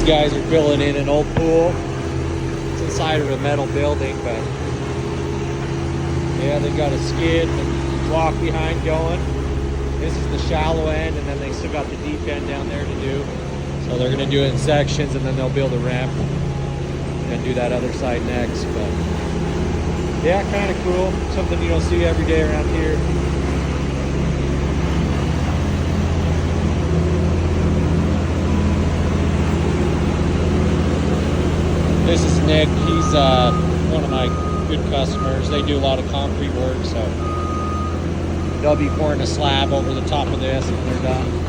guys are filling in an old pool. It's inside of a metal building, but yeah, they've got a skid and walk behind going. This is the shallow end, and then they still got the deep end down there to do. So they're gonna do it in sections, and then they'll build a ramp and do that other side next. But yeah, kind of cool. Something you don't see every day around here. This is Nick. He's one of my good customers. They do a lot of concrete work, so they'll be pouring a slab over the top of this when they're done.